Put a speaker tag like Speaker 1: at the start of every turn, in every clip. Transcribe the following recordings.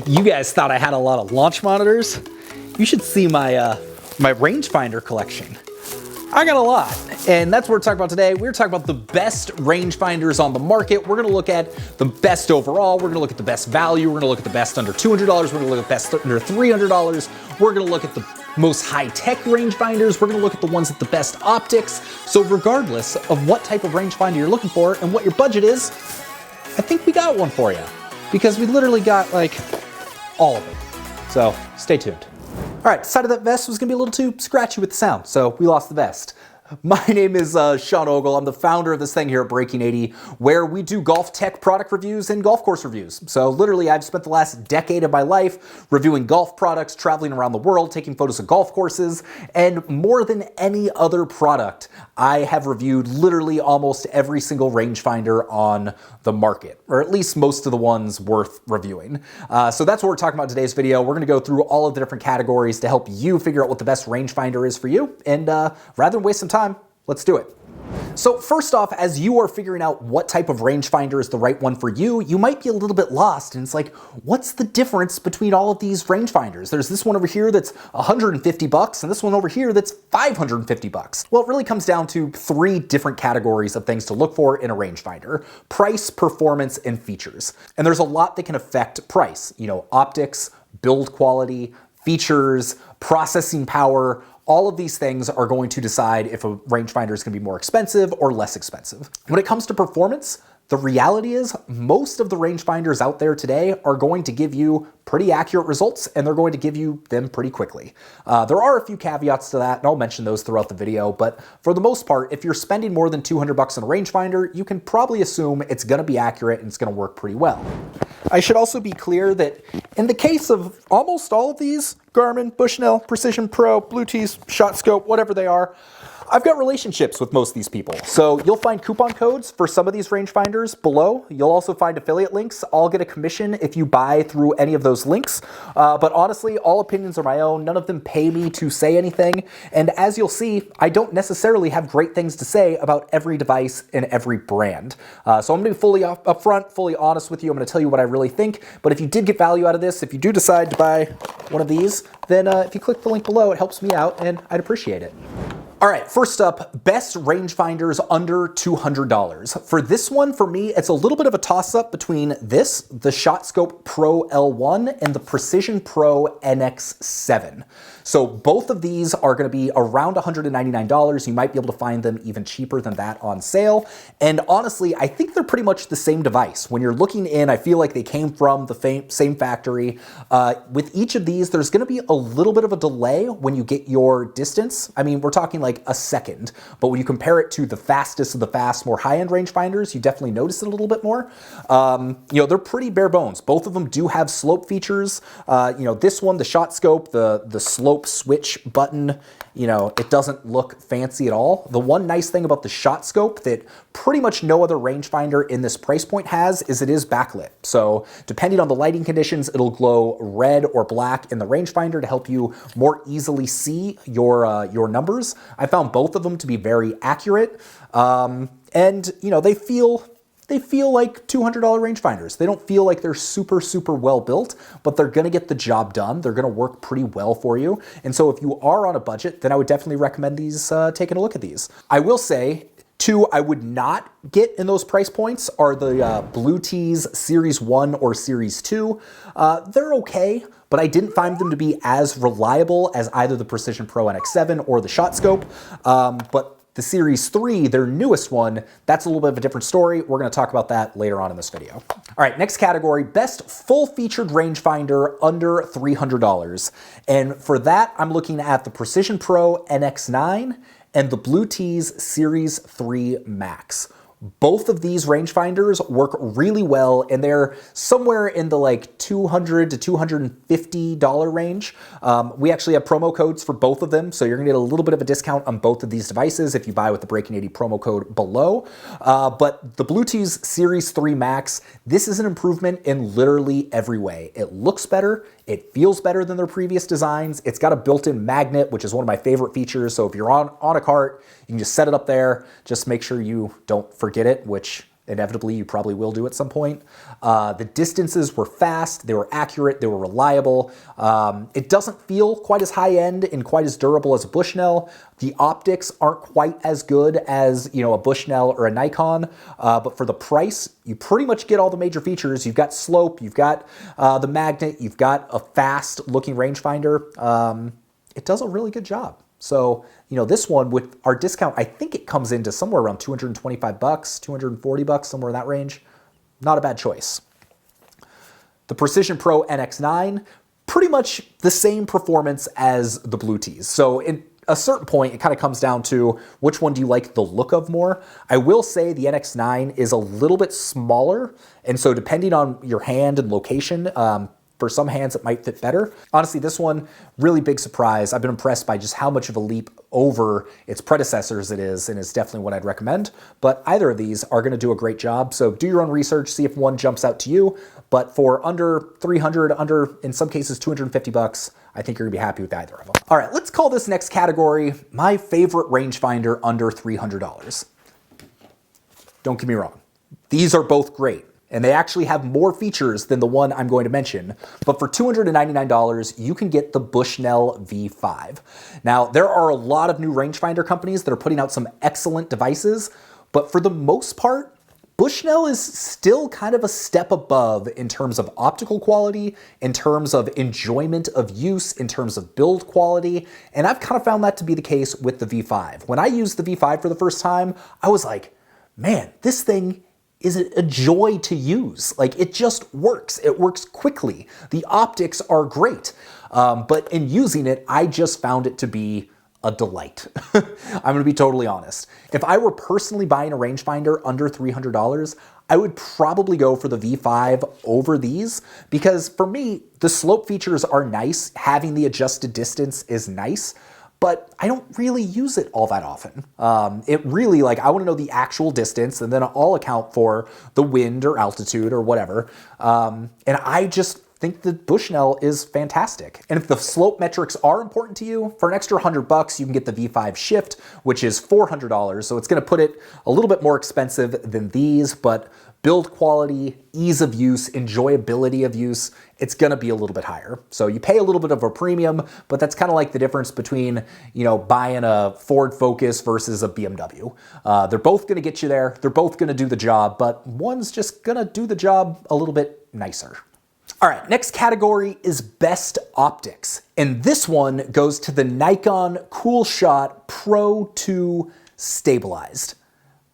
Speaker 1: You guys thought I had a lot of launch monitors? You should see my my rangefinder collection. I got a lot, and that's what we're talking about today. We're talking about the best rangefinders on the market. We're gonna look at the best overall. We're gonna look at the best value. We're gonna look at the best under $200. We're gonna look at the best under $300. We're gonna look at the most high-tech rangefinders. We're gonna look at the ones with the best optics. So regardless of what type of rangefinder you're looking for and what your budget is, I think we got one for you, because we literally got like all of them. So stay tuned. All right, decided that vest was gonna be a little too scratchy with the sound, so we lost the vest. My name is Sean Ogle. I'm the founder of this thing here at Breaking 80, where we do golf tech product reviews and golf course reviews. So literally, I've spent the last decade of my life reviewing golf products, traveling around the world, taking photos of golf courses, and more than any other product, I have reviewed literally almost every single rangefinder on the market, or at least most of the ones worth reviewing. So that's what we're talking about in today's video. We're gonna go through all of the different categories to help you figure out what the best rangefinder is for you. And rather than waste some time, let's do it. So first off, as you are figuring out what type of rangefinder is the right one for you, you might be a little bit lost, and it's like, what's the difference between all of these rangefinders? There's this one over here that's $150 and this one over here that's $550. Well, it really comes down to three different categories of things to look for in a rangefinder: price, performance, and features. And there's a lot that can affect price. You know, optics, build quality, features, processing power. All of these things are going to decide if a rangefinder is going to be more expensive or less expensive. When it comes to performance, the reality is most of the rangefinders out there today are going to give you pretty accurate results, and they're going to give you them pretty quickly. There are a few caveats to that, and I'll mention those throughout the video, but for the most part, if you're spending more than $200 on a rangefinder, you can probably assume it's going to be accurate and it's going to work pretty well. I should also be clear that in the case of almost all of these, Garmin, Bushnell, Precision Pro, Bluetooth, ShotScope, whatever they are, I've got relationships with most of these people. So you'll find coupon codes for some of these rangefinders below. You'll also find affiliate links. I'll get a commission if you buy through any of those links. But honestly, all opinions are my own. None of them pay me to say anything. And as you'll see, I don't necessarily have great things to say about every device and every brand. So I'm gonna be fully upfront, fully honest with you. I'm gonna tell you what I really think. But if you did get value out of this, if you do decide to buy one of these, then if you click the link below, it helps me out and I'd appreciate it. All right, first up, best rangefinders under $200. For this one, for me, it's a little bit of a toss-up between this, the ShotScope Pro L1, and the Precision Pro NX7. So both of these are gonna be around $199. You might be able to find them even cheaper than that on sale. And honestly, I think they're pretty much the same device. When you're looking in, I feel like they came from the same factory. With each of these, there's gonna be a little bit of a delay when you get your distance. I mean, we're talking like a second, but when you compare it to the fastest of the fast, more high-end rangefinders, you definitely notice it a little bit more. You know, they're pretty bare bones. Both of them do have slope features. You know, this one, the ShotScope, the slope switch button, you know, it doesn't look fancy at all. The one nice thing about the ShotScope that pretty much no other rangefinder in this price point has is it is backlit. So depending on the lighting conditions, it'll glow red or black in the rangefinder to help you more easily see your numbers. I found both of them to be very accurate, and you know, they feel like $200 rangefinders. They don't feel like they're super, super well built, but they're gonna get the job done. They're gonna work pretty well for you. And so if you are on a budget, then I would definitely recommend these, taking a look at these. I will say, two I would not get in those price points are the Bluetooth Series 1 or Series 2. They're okay, but I didn't find them to be as reliable as either the Precision Pro NX7 or the ShotScope. But the Series 3, their newest one, that's a little bit of a different story. We're gonna talk about that later on in this video. All right, next category, best full-featured rangefinder under $300. And for that, I'm looking at the Precision Pro NX9 and the Bluetooth Series 3 Max. Both of these rangefinders work really well, and they're somewhere in the like $200 to $250 range. We actually have promo codes for both of them, so you're gonna get a little bit of a discount on both of these devices if you buy with the Breaking 80 promo code below. But the Bluetooth Series 3 Max, this is an improvement in literally every way. It looks better, it feels better than their previous designs. It's got a built-in magnet, which is one of my favorite features. So if you're on a cart, you can just set it up there. Just make sure you don't forget it, which Inevitably, you probably will do at some point. The distances were fast, they were accurate, they were reliable. It doesn't feel quite as high-end and quite as durable as a Bushnell. The optics aren't quite as good as, a Bushnell or a Nikon, but for the price, you pretty much get all the major features. You've got slope, you've got the magnet, you've got a fast-looking rangefinder. It does a really good job. So, this one with our discount, I think it comes into somewhere around $225, $240, somewhere in that range. Not a bad choice. The Precision Pro NX9, pretty much the same performance as the Blue Tees. So at a certain point, it kind of comes down to which one do you like the look of more. I will say the NX9 is a little bit smaller, and so depending on your hand and location, for some hands, it might fit better. Honestly, this one, really big surprise. I've been impressed by just how much of a leap over its predecessors it is, and it's definitely what I'd recommend. But either of these are gonna do a great job, so do your own research, see if one jumps out to you. But for under 300, under, in some cases, $250, I think you're gonna be happy with either of them. All right, let's call this next category my favorite rangefinder under $300. Don't get me wrong, these are both great. And they actually have more features than the one I'm going to mention. But for $299, you can get the Bushnell V5. Now, there are a lot of new rangefinder companies that are putting out some excellent devices, but for the most part, Bushnell is still kind of a step above in terms of optical quality, in terms of enjoyment of use, in terms of build quality, and I've kind of found that to be the case with the V5. When I used the V5 for the first time, I was like, man, this thing is a joy to use. Like, it just works. It works quickly. The optics are great. But in using it, I just found it to be a delight. I'm gonna be totally honest. If I were personally buying a rangefinder under $300, I would probably go for the V5 over these, because for me, the slope features are nice. Having the adjusted distance is nice, but I don't really use it all that often. It really, I want to know the actual distance, and then I'll account for the wind or altitude or whatever. And I just think the Bushnell is fantastic. And if the slope metrics are important to you, for an extra $100, you can get the V5 Shift, which is $400. So it's going to put it a little bit more expensive than these, but build quality, ease of use, enjoyability of use, it's gonna be a little bit higher. So you pay a little bit of a premium, but that's kind of like the difference between, buying a Ford Focus versus a BMW. They're both gonna get you there, they're both gonna do the job, but one's just gonna do the job a little bit nicer. All right, next category is best optics. And this one goes to the Nikon Coolshot Pro 2 Stabilized.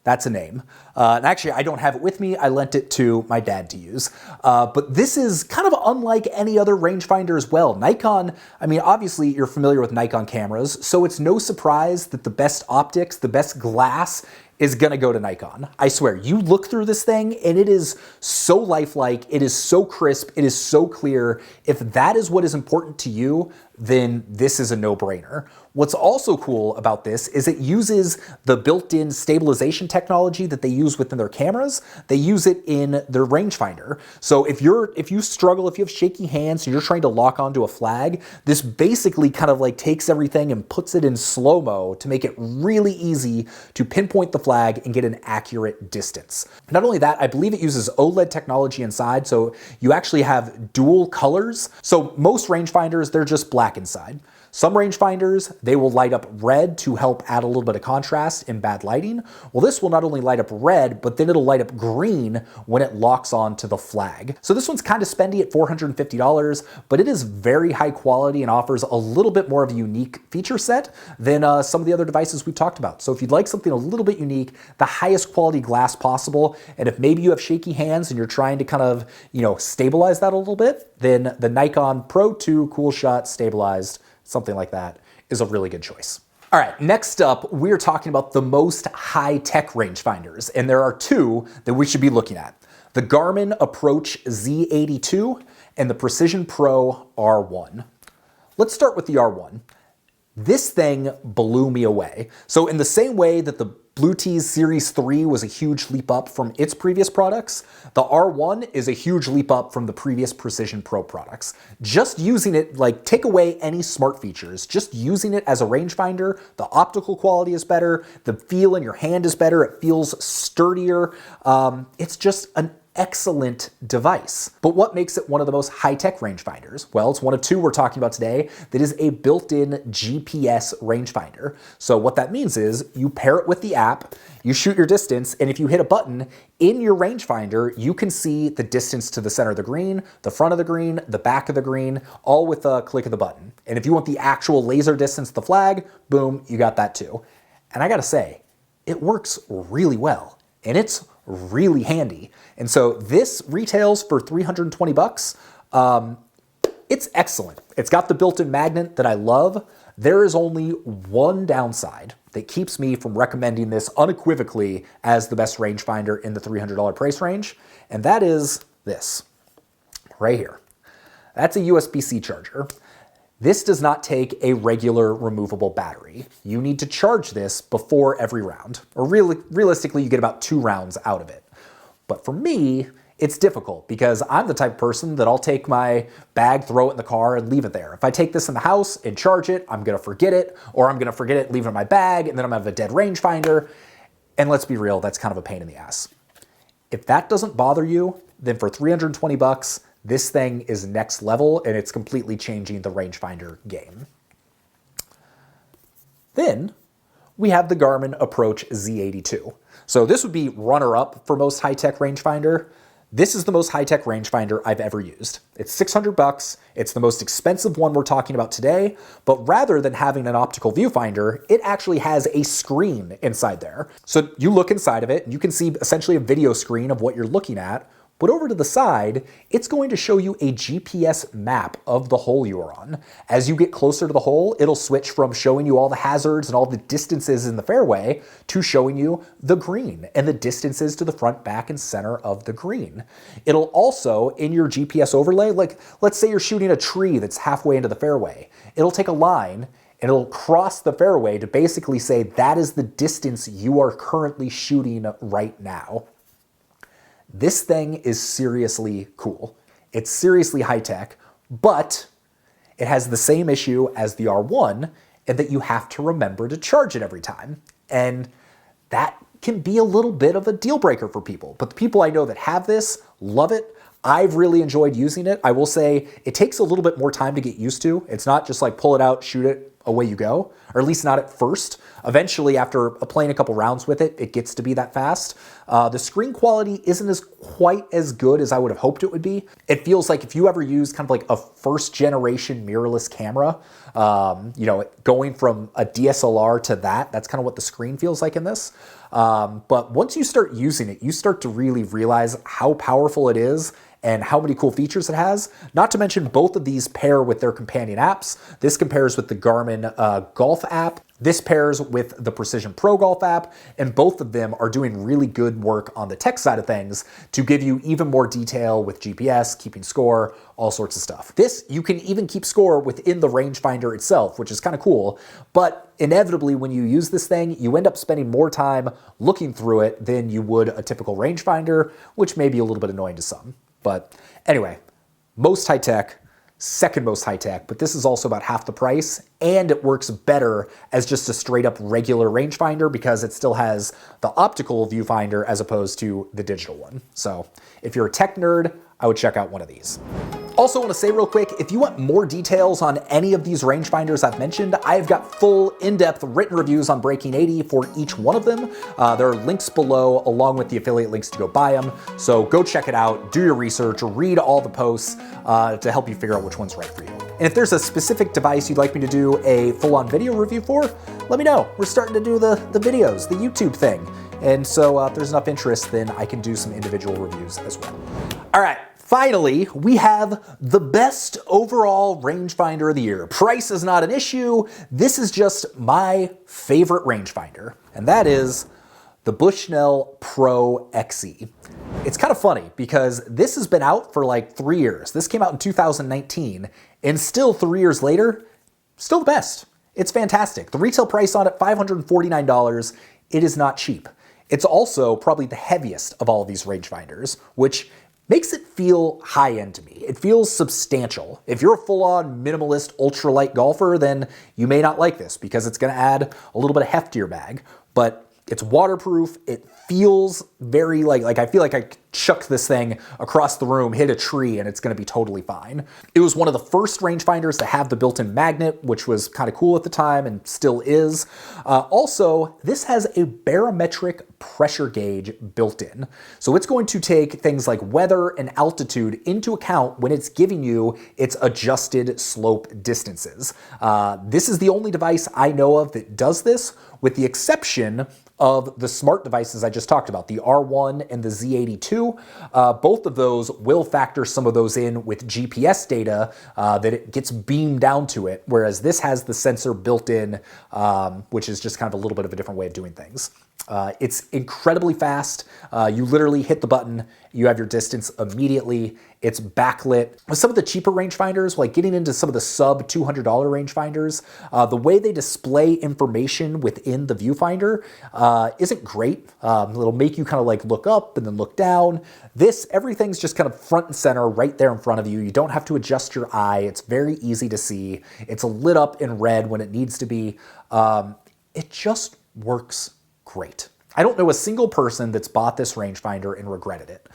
Speaker 1: That's a name. And actually, I don't have it with me. I lent it to my dad to use. But this is kind of unlike any other rangefinder as well. Nikon, obviously you're familiar with Nikon cameras, so it's no surprise that the best optics, the best glass is gonna go to Nikon. I swear, you look through this thing and it is so lifelike, it is so crisp, it is so clear. If that is what is important to you, then this is a no-brainer. What's also cool about this is it uses the built-in stabilization technology that they use within their cameras. They use it in their rangefinder. So if you struggle, if you have shaky hands and you're trying to lock onto a flag, this basically kind of takes everything and puts it in slow-mo to make it really easy to pinpoint the flag and get an accurate distance. Not only that, I believe it uses OLED technology inside, so you actually have dual colors. So most rangefinders, they're just black inside. Some rangefinders, they will light up red to help add a little bit of contrast in bad lighting. Well, this will not only light up red, but then it'll light up green when it locks onto the flag. So this one's kind of spendy at $450, but it is very high quality and offers a little bit more of a unique feature set than some of the other devices we've talked about. So if you'd like something a little bit unique, the highest quality glass possible, and if maybe you have shaky hands and you're trying to kind of, stabilize that a little bit, then the Nikon Pro 2 Coolshot Stabilized, something like that, is a really good choice. All right, next up, we're talking about the most high-tech rangefinders, and there are two that we should be looking at. The Garmin Approach Z82 and the Precision Pro R1. Let's start with the R1. This thing blew me away. So in the same way that the Blue Tee's Series 3 was a huge leap up from its previous products, the R1 is a huge leap up from the previous Precision Pro products. Just using it, like, take away any smart features, just using it as a rangefinder, the optical quality is better, the feel in your hand is better, it feels sturdier. It's just an excellent device. But what makes it one of the most high-tech rangefinders? Well, it's one of two we're talking about today that is a built-in GPS rangefinder. So what that means is you pair it with the app, you shoot your distance, and if you hit a button in your rangefinder, you can see the distance to the center of the green, the front of the green, the back of the green, all with a click of the button. And if you want the actual laser distance to the flag, boom, you got that too. And I gotta say, it works really well, and it's really handy. And so this retails for 320 bucks. It's excellent. It's got the built-in magnet that I love. There is only one downside that keeps me from recommending this unequivocally as the best rangefinder in the $300 price range, and that is this right here. That's a USB-C charger. This does not take a regular removable battery. You need to charge this before every round, or realistically, you get about 2 rounds out of it. But for me, it's difficult because I'm the type of person that I'll take my bag, throw it in the car, and leave it there. If I take this in the house and charge it, I'm gonna forget it, or I'm gonna forget it, leave it in my bag, and then I'm gonna have a dead rangefinder. And let's be real, that's kind of a pain in the ass. If that doesn't bother you, then for 320 bucks, this thing is next level, and it's completely changing the rangefinder game. Then we have the Garmin Approach Z82. So this would be runner-up for most high-tech rangefinder. This is the most high-tech rangefinder I've ever used. It's 600 bucks. It's the most expensive one we're talking about today, but rather than having an optical viewfinder, it actually has a screen inside there. So you look inside of it, and you can see essentially a video screen of what you're looking at. But over to the side, it's going to show you a GPS map of the hole you are on. As you get closer to the hole, it'll switch from showing you all the hazards and all the distances in the fairway to showing you the green and the distances to the front, back, and center of the green. It'll also, in your GPS overlay, like let's say you're shooting a tree that's halfway into the fairway, it'll take a line and it'll cross the fairway to basically say that is the distance you are currently shooting right now. This thing is seriously cool. It's seriously high tech, but it has the same issue as the R1 in that you have to remember to charge it every time. And that can be a little bit of a deal breaker for people. But the people I know that have this love it. I've really enjoyed using it. I will say it takes a little bit more time to get used to. It's not just like pull it out, shoot it, away you go, or at least not at first. Eventually, after playing a couple rounds with it, it gets to be that fast. The screen quality isn't quite as good as I would have hoped it would be. It feels like if you ever use kind of like a first generation mirrorless camera, going from a DSLR to that's kind of what the screen feels like in this. But once you start using it, you start to really realize how powerful it is and how many cool features it has. Not to mention both of these pair with their companion apps. This compares with the Garmin Golf app. This pairs with the Precision Pro Golf app, and both of them are doing really good work on the tech side of things to give you even more detail with GPS, keeping score, all sorts of stuff. This, you can even keep score within the rangefinder itself, which is kind of cool, but inevitably when you use this thing, you end up spending more time looking through it than you would a typical rangefinder, which may be a little bit annoying to some. But anyway, most high tech, second most high tech, but this is also about half the price, and it works better as just a straight up regular rangefinder because it still has the optical viewfinder as opposed to the digital one. So if you're a tech nerd, I would check out one of these. Also want to say real quick, if you want more details on any of these rangefinders I've mentioned, I've got full in-depth written reviews on Breaking 80 for each one of them. There are links below along with the affiliate links to go buy them. So go check it out, do your research, read all the posts to help you figure out which one's right for you. And if there's a specific device you'd like me to do a full-on video review for, let me know. We're starting to do the videos, the YouTube thing. And so if there's enough interest, then I can do some individual reviews as well. All right. Finally, we have the best overall rangefinder of the year. Price is not an issue. This is just my favorite rangefinder, and that is the Bushnell Pro XE. It's kind of funny because this has been out for like 3 years. This came out in 2019, and still 3 years later, still the best. It's fantastic. The retail price on it, $549. it is not cheap. It's also probably the heaviest of all of these rangefinders, which makes it feel high-end to me. It feels substantial. If you're a full-on minimalist ultralight golfer, then you may not like this because it's gonna add a little bit of heft to your bag, but it's waterproof. It feels very like I feel like I chuck this thing across the room, hit a tree, and it's gonna be totally fine. It was one of the first rangefinders to have the built-in magnet, which was kind of cool at the time and still is. Also, this has a barometric pressure gauge built in. So it's going to take things like weather and altitude into account when it's giving you its adjusted slope distances. This is the only device I know of that does this, with the exception of the smart devices I just talked about, the R1 and the Z82. Both of those will factor some of those in with GPS data that it gets beamed down to it, whereas this has the sensor built in, which is just kind of a little bit of a different way of doing things. It's incredibly fast. You literally hit the button, you have your distance immediately. It's backlit. With some of the cheaper rangefinders, like getting into some of the sub $200 rangefinders, the way they display information within the viewfinder isn't great. It'll make you kind of like look up and then look down. Everything's just kind of front and center right there in front of you. You don't have to adjust your eye. It's very easy to see. It's lit up in red when it needs to be. It just works great. I don't know a single person that's bought this rangefinder and regretted it.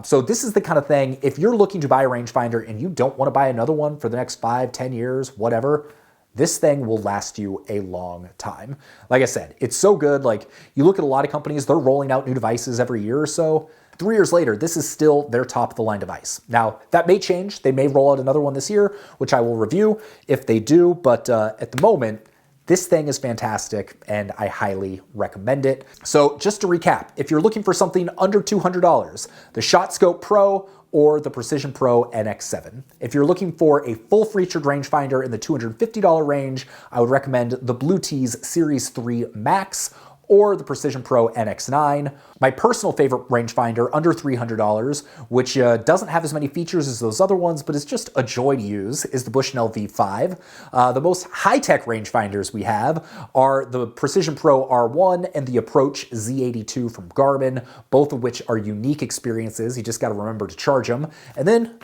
Speaker 1: So this is the kind of thing, if you're looking to buy a rangefinder and you don't want to buy another one for the next 5, 10 years, whatever, this thing will last you a long time. Like I said, it's so good. Like, you look at a lot of companies, they're rolling out new devices every year or so. 3 years later, this is still their top of the line device. Now, that may change. They may roll out another one this year, which I will review if they do. But at the moment, this thing is fantastic and I highly recommend it. So just to recap, if you're looking for something under $200, the ShotScope Pro or the Precision Pro NX7. If you're looking for a full-featured rangefinder in the $250 range, I would recommend the Bluetooth Series 3 Max or the Precision Pro NX9. My personal favorite rangefinder under $300, which doesn't have as many features as those other ones, but is just a joy to use, is the Bushnell V5. The most high-tech rangefinders we have are the Precision Pro R1 and the Approach Z82 from Garmin, both of which are unique experiences. You just got to remember to charge them. And then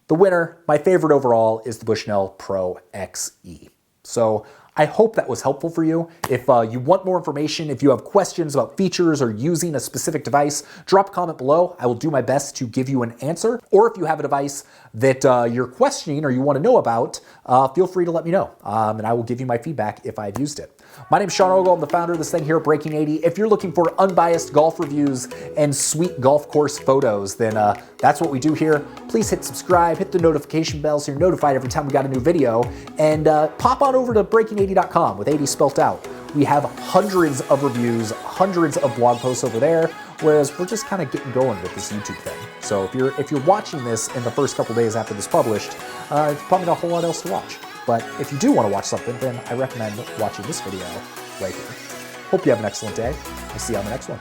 Speaker 1: the winner, my favorite overall, is the Bushnell Pro XE. So I hope that was helpful for you. If you want more information, if you have questions about features or using a specific device, drop a comment below. I will do my best to give you an answer. Or if you have a device that you're questioning or you want to know about, feel free to let me know. And I will give you my feedback if I've used it. My name's Sean Ogle. I'm the founder of this thing here at Breaking 80. If you're looking for unbiased golf reviews and sweet golf course photos, then that's what we do here. Please hit subscribe, hit the notification bell so you're notified every time we got a new video, and pop on over to breaking80.com with 80 spelt out. We have hundreds of reviews, hundreds of blog posts over there, whereas we're just kind of getting going with this YouTube thing. So if you're watching this in the first couple days after this published, it's probably not a whole lot else to watch. But if you do want to watch something, then I recommend watching this video right here. Hope you have an excellent day. We'll see you on the next one.